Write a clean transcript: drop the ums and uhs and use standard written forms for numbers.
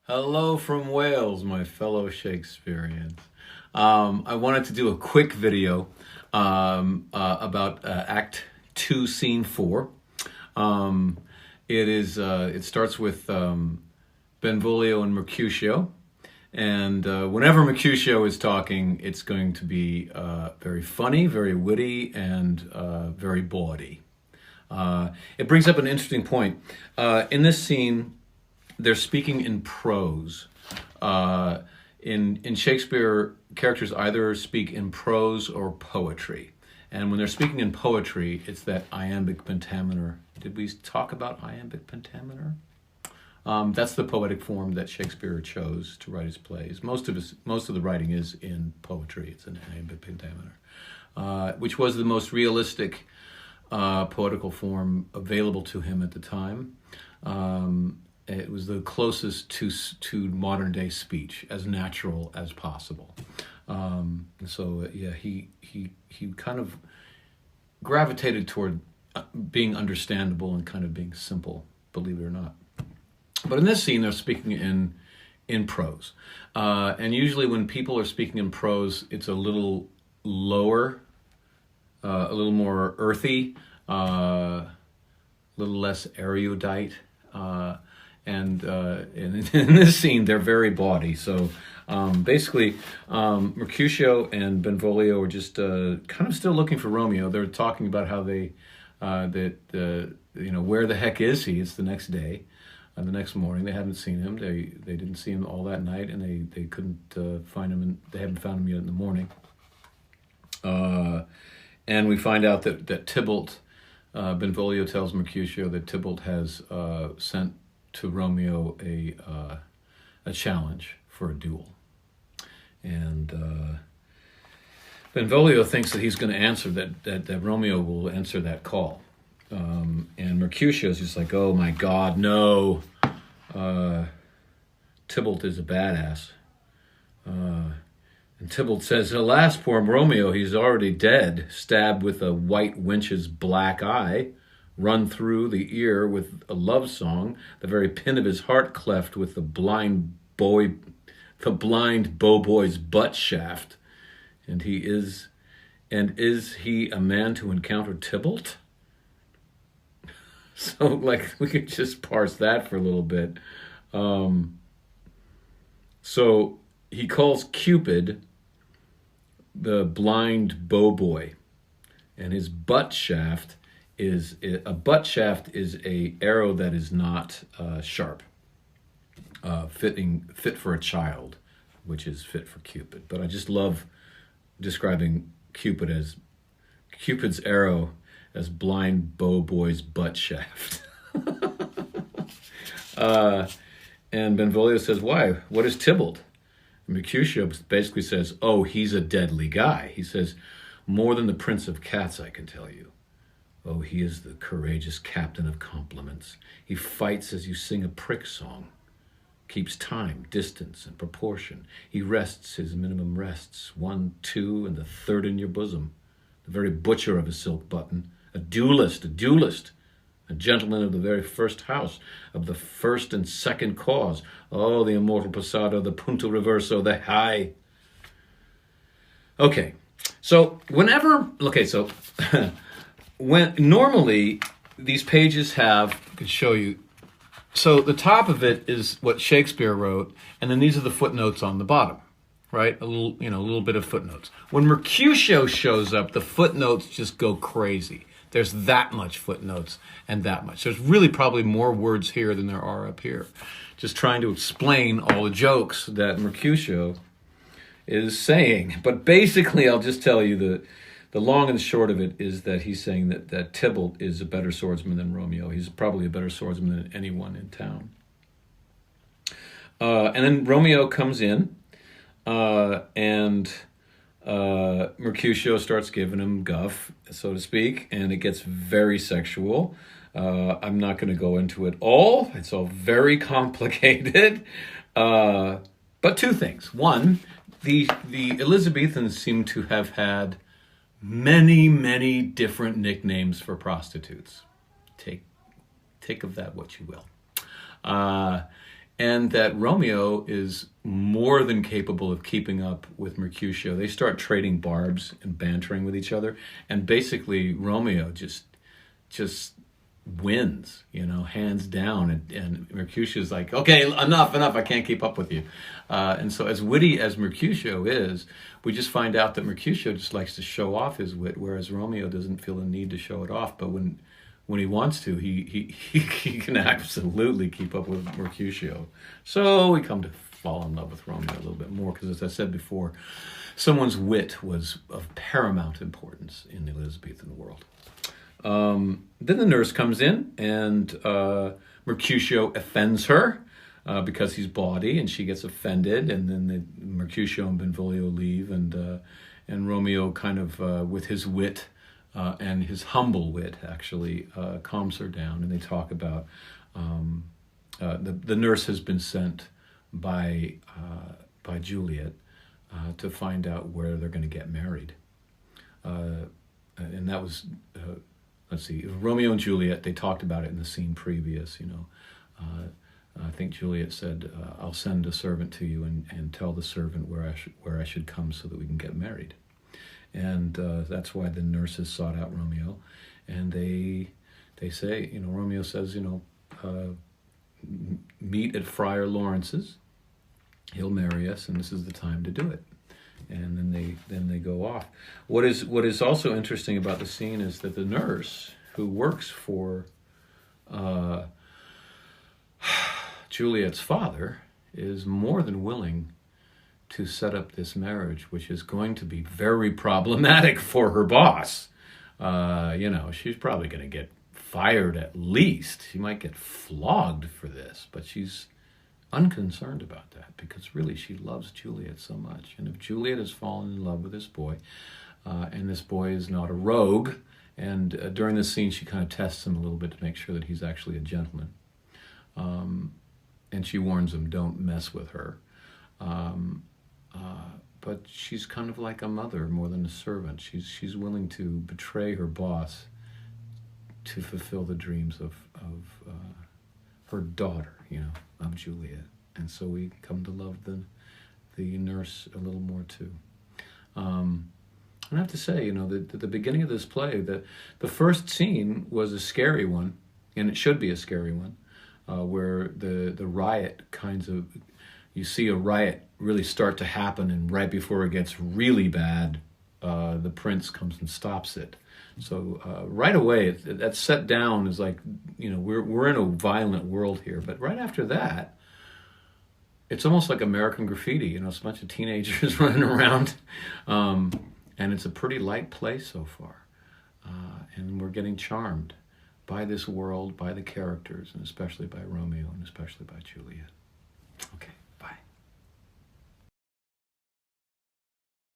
Hello from Wales, my fellow Shakespeareans. I wanted to do a quick video about Act 2, Scene 4. It starts with Benvolio and Mercutio, and whenever Mercutio is talking, it's going to be very funny, very witty, and very bawdy. It brings up an interesting point. In this scene, they're speaking in prose. In Shakespeare, characters either speak in prose or poetry. And when they're speaking in poetry, it's that iambic pentameter. Did we talk about iambic pentameter? That's the poetic form that Shakespeare chose to write his plays. Most of the writing is in poetry. It's an iambic pentameter, which was the most realistic poetical form available to him at the time. It was the closest to modern day speech, as natural as possible. He kind of gravitated toward being understandable and kind of being simple, believe it or not. But in this scene, they're speaking in prose, and usually when people are speaking in prose, it's a little lower, a little more earthy, a little less erudite. And in this scene, they're very bawdy. So basically, Mercutio and Benvolio are just kind of still looking for Romeo. They're talking about how they, where the heck is he? It's the next day, the next morning. They haven't seen him. They didn't see him all that night, and they couldn't find him. And they haven't found him yet in the morning. And we find out that Tybalt, Benvolio tells Mercutio that Tybalt has sent to Romeo a challenge for a duel, and Benvolio thinks that he's going to answer that Romeo will answer that call, and Mercutio is just like, oh my God, no, Tybalt is a badass, and Tybalt says, alas, poor Romeo, he's already dead, stabbed with a white wench's black eye, run through the ear with a love song, the very pin of his heart cleft with the blind bow boy's butt shaft. And is he a man to encounter Tybalt? So, like, we could just parse that for a little bit. So he calls Cupid the blind bow boy, and his butt shaft is a arrow that is not sharp, fit for a child, which is fit for Cupid. But I just love describing Cupid's arrow as blind bow boy's butt shaft. And Benvolio says, why? What is Tybalt? And Mercutio basically says, oh, he's a deadly guy. He says, more than the Prince of Cats, I can tell you. Oh, he is the courageous captain of compliments. He fights as you sing a prick song, keeps time, distance, and proportion. He rests his minimum rests, 1, 2, and the third in your bosom. The very butcher of a silk button, a duelist, a gentleman of the very first house, of the first and second cause. Oh, the immortal passado, the punto reverso, the high. Okay, so when normally these pages have, I could show you, so the top of it is what Shakespeare wrote, and then these are the footnotes on the bottom, right? A little bit of footnotes. When Mercutio shows up, the footnotes just go crazy. There's that much footnotes and that much. There's really probably more words here than there are up here. Just trying to explain all the jokes that Mercutio is saying. But basically, I'll just tell you the long and short of it is that he's saying that Tybalt is a better swordsman than Romeo. He's probably a better swordsman than anyone in town. And then Romeo comes in, and Mercutio starts giving him guff, so to speak, and it gets very sexual. I'm not going to go into it all. It's all very complicated. But two things. One, the Elizabethans seem to have had many different nicknames for prostitutes. Take of that what you will. and that Romeo is more than capable of keeping up with Mercutio. They start trading barbs and bantering with each other, and basically Romeo just wins, hands down, and Mercutio's like, okay, enough, I can't keep up with you. And so as witty as Mercutio is, we just find out that Mercutio just likes to show off his wit, whereas Romeo doesn't feel the need to show it off. But when he wants to, he can absolutely keep up with Mercutio. So we come to fall in love with Romeo a little bit more, because as I said before, someone's wit was of paramount importance in the Elizabethan world. Then the nurse comes in, and Mercutio offends her because he's bawdy, and she gets offended, and then Mercutio and Benvolio leave, and Romeo kind of, with his wit and his humble wit, actually calms her down, and they talk about the nurse has been sent by Juliet to find out where they're going to get married, and that was. Let's see, Romeo and Juliet, they talked about it in the scene previous, I think Juliet said, I'll send a servant to you and tell the servant where I should come so that we can get married. And that's why the nurses sought out Romeo. And they say, Romeo says, meet at Friar Lawrence's. He'll marry us, and this is the time to do it. And then they go off. What is also interesting about the scene is that the nurse who works for Juliet's father is more than willing to set up this marriage, which is going to be very problematic for her boss. She's probably going to get fired at least. She might get flogged for this, but she's unconcerned about that, because really she loves Juliet so much. And if Juliet has fallen in love with this boy, and this boy is not a rogue, and during this scene she kind of tests him a little bit to make sure that he's actually a gentleman, and she warns him, don't mess with her, but she's kind of like a mother more than a servant. She's willing to betray her boss to fulfill the dreams of her daughter, of Juliet. And so we come to love the nurse a little more too. I have to say, the beginning of this play, the first scene was a scary one, and it should be a scary one, where the riot you see a riot really start to happen, and right before it gets really bad, the prince comes and stops it. So right away, that's set down as like, we're in a violent world here. But right after that, it's almost like American Graffiti. It's a bunch of teenagers running around, and it's a pretty light play so far. And we're getting charmed by this world, by the characters, and especially by Romeo, and especially by Juliet. Okay, bye.